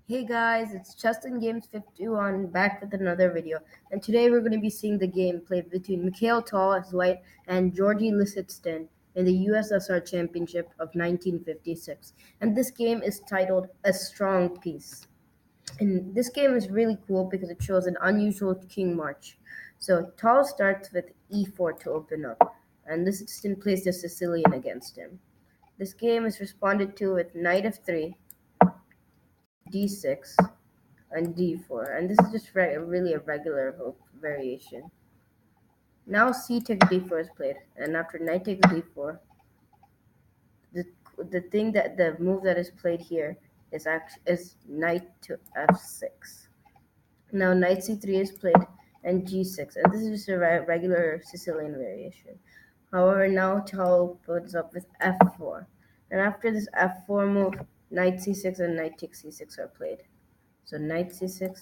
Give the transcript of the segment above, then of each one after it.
Hey guys, it's Justin Games 51 back with another video. And today we're going to be seeing the game played between Mikhail as white and Goergy Lisitsin in the USSR Championship of 1956. And this game is titled A Strong Piece. And this game is really cool because it shows an unusual king march. So Tall starts with e4 to open up, and Lisitsin plays the Sicilian against him. This game is responded to with knight f3, d6, and d4, and this is just really a regular variation. Now c takes d4 is played, and after knight takes d4, the the move that is played here is knight to f6. Now knight c3 is played, and g6, and this is just a regular Sicilian variation. However, now Tao puts up with f4, and after this f4 move, knight c6 and knight takes c6 are played. So knight c6,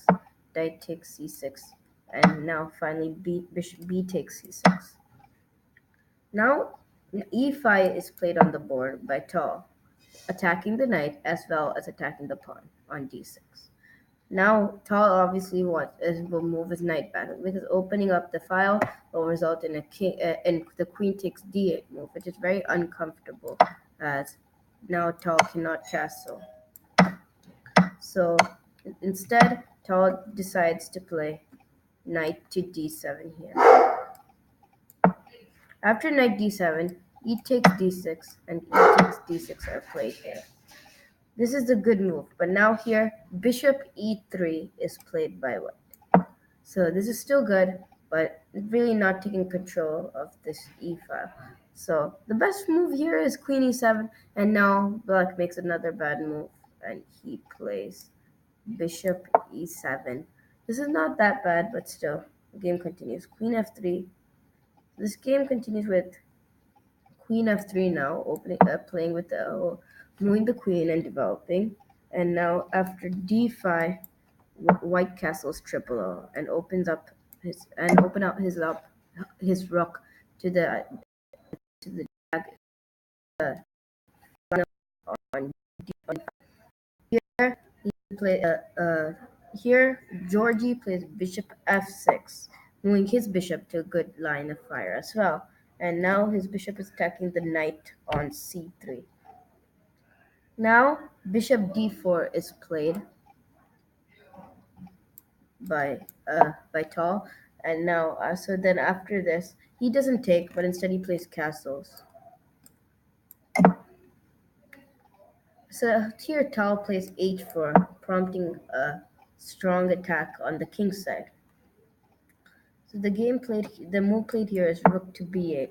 knight takes c6, and now finally bishop b takes c6. Now e5 is played on the board by Tall, attacking the knight as well as attacking the pawn on d6. Now Tall obviously will move his knight back because opening up the file will result in in the queen takes d8 move, which is very uncomfortable as now Tall cannot castle. So instead, Tall decides to play knight to d7 here. After knight d7, e takes d6 and e takes d6 are played here. This is the good move, but now here bishop e3 is played by white. So this is still good, but really not taking control of this e file. So the best move here is queen e7, and now black makes another bad move, and he plays bishop e7. This is not that bad, but still, the game continues. Queen f3. This game continues with queen f3 now, playing with moving the queen and developing. And now after d5, white castles triple O and open out his rook to the uh, on d5. Here play here Goergy plays bishop f6, moving his bishop to a good line of fire as well. And now his bishop is attacking the knight on c3. Now bishop d4 is played by Tall, and now so then after this he doesn't take, but instead he plays castles. So here Tall plays h4, prompting a strong attack on the king's side. So the move played here is rook to b8.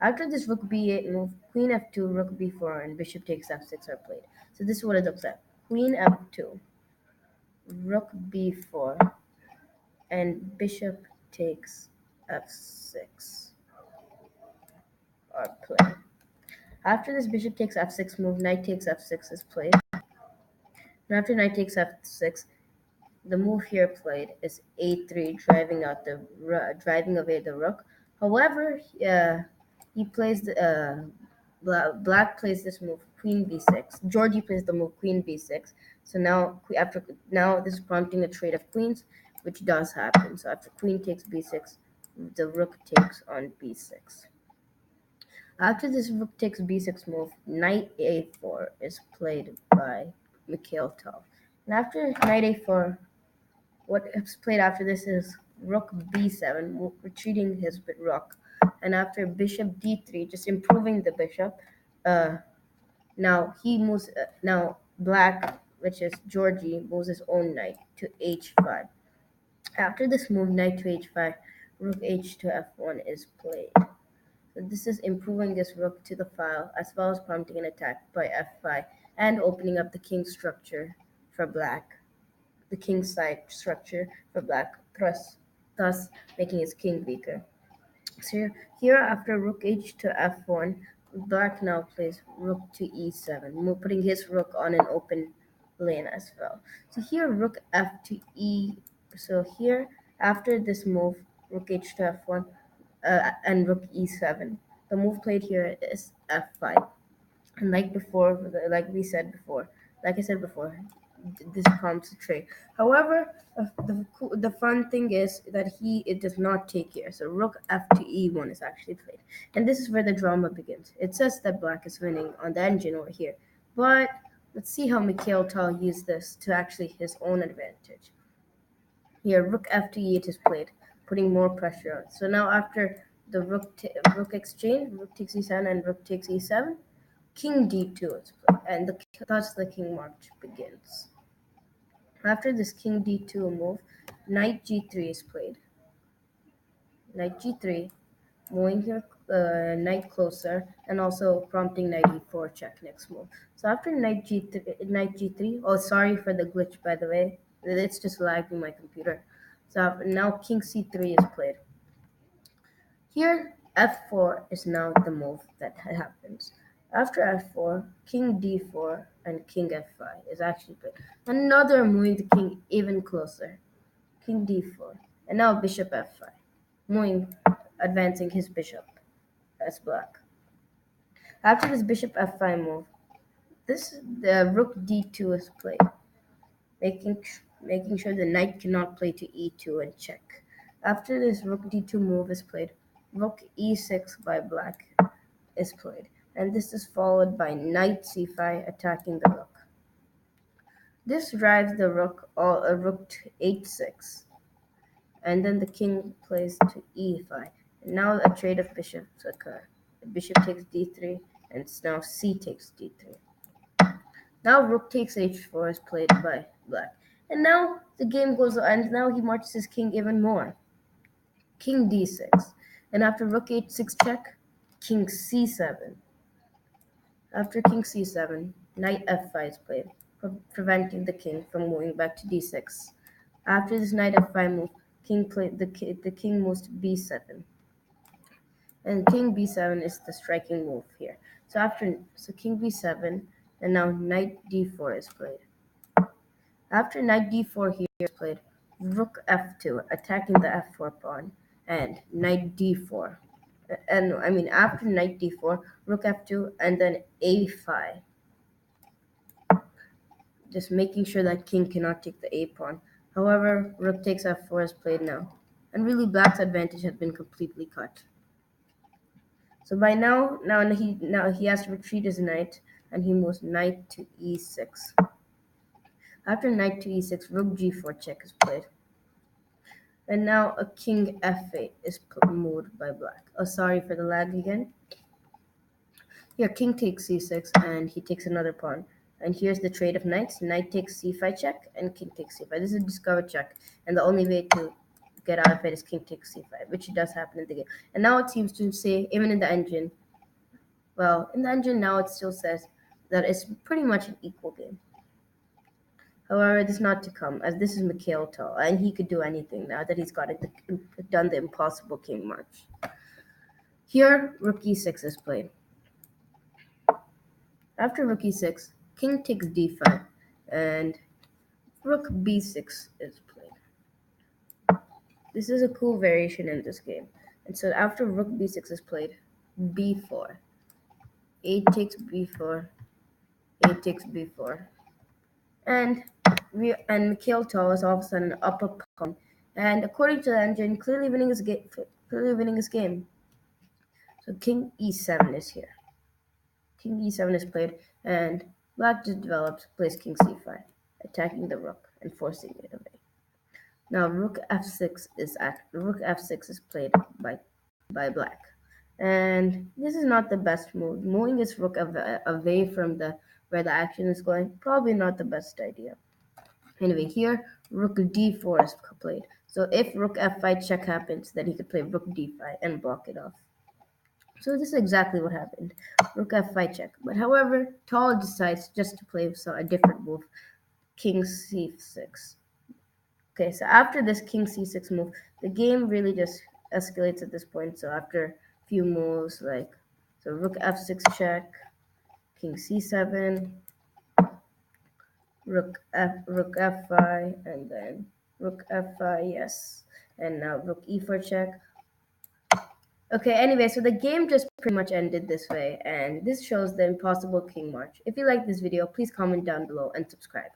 After this rook b8 move, queen f2, rook b4, and bishop takes f6 are played. So this is what it looks like. Queen f2, rook b4, and bishop takes f6 are played. After this bishop takes f6 move, knight takes f6 is played. And after knight takes f6, the move here played is a3, driving away the rook. However, he plays black plays this move queen b6. Goergy plays the move queen b6. So now this is prompting a trade of queens, which does happen. So after queen takes b6, the rook takes on b6. After this rook takes b6 move, knight a4 is played by Mikhail. And after knight a4, what is played after this is rook b7, retreating his rook. And after bishop d3, just improving the bishop. Now he moves. Now black, which is Goergy, moves his own knight to h5. After this move, knight to h5, rook h to f1 is played. So this is improving this rook to the file, as well as prompting an attack by f5 and opening up the king structure for black. The king side structure for black, thus making his king weaker. So here after rook h to f1, black now plays rook to e7, putting his rook on an open lane as well. So here rook f to e. So here after this move, rook h to f1 and rook e7, the move played here is f5. And like I said before, this prompts a trade. However, the fun thing is that it does not take here. So rook f to e1 is actually played, and this is where the drama begins. It says that black is winning on the engine over here, but let's see how Mikhail used this to actually his own advantage. Here, rook f to e8 is played, putting more pressure on. So now after the rook exchange, rook takes e7 and rook takes e7, king d2 is played, and thus the king march begins. After this king d2 move, knight g3 is played. Knight g3, moving here knight closer, and also prompting knight e4 check next move. So after knight g3, oh sorry for the glitch by the way, it's just lagging my computer. So now king c3 is played. Here f4 is now the move that happens. After f4, king d4 and king f5 is actually played. Another moving the king even closer. King d4, and now bishop f5, moving, advancing his bishop as black. After this bishop f5 move, the rook d2 is played, making sure the knight cannot play to e2 and check. After this rook d2 move is played, rook e6 by black is played, and this is followed by knight c5 attacking the rook. This drives the rook to h6, and then the king plays to e5. And now a trade of bishops occur. The bishop takes d3, and now c takes d3. Now rook takes h4 is played by black. And now the game goes on, and now he marches his king even more. King d6. And after rook h6 check, king c7. After king c7, knight f5 is played, preventing the king from moving back to d6. After this knight f5 move, the king moves to b7. And king b7 is the striking move here. So king b7, and now knight d4 is played. After knight d4 here is played, rook f2 attacking the f4 pawn, and knight d4. And I mean after knight d4, rook f2, and then a5. Just making sure that king cannot take the a pawn. However, rook takes f4 is played now, and really black's advantage has been completely cut. So by now he has to retreat his knight, and he moves knight to e6. After knight to e6, rook g4 check is played, and now a king f8 is moved by black. Oh, sorry for the lag again. Here, king takes c6, and he takes another pawn. And here's the trade of knights. Knight takes c5 check, and king takes c5. This is a discovered check, and the only way to get out of it is king takes c5, which does happen in the game. And now it seems to say, even in the engine, well, in the engine now it still says that it's pretty much an equal game. However, it is not to come, as this is Mikhail, and he could do anything now that he's done the impossible king march. Here, rook e6 is played. After rook e6, king takes d5, and rook b6 is played. This is a cool variation in this game. And so after rook b6 is played, b4, a takes b4, a takes b4, and Mikhail is all of a sudden up a pawn, and according to the engine, clearly winning his game. So king e7 is here. King e7 is played, and black just develops, plays king c5, attacking the rook and forcing it away. Now rook f6 is played by black, and this is not the best move. Moving his rook away from where the action is going, probably not the best idea. Anyway, here rook d4 is played. So if rook f5 check happens, then he could play rook d5 and block it off. So this is exactly what happened. Rook f5 check. But however, Tal decides just to play a different move, king c6. Okay, so after this king c6 move, the game really just escalates at this point. So after a few moves, so rook f6 check, king c7, rook f5, and then rook f5, yes, and now rook e4 check. Okay, anyway, so the game just pretty much ended this way, and this shows the impossible king march. If you like this video, please comment down below and subscribe.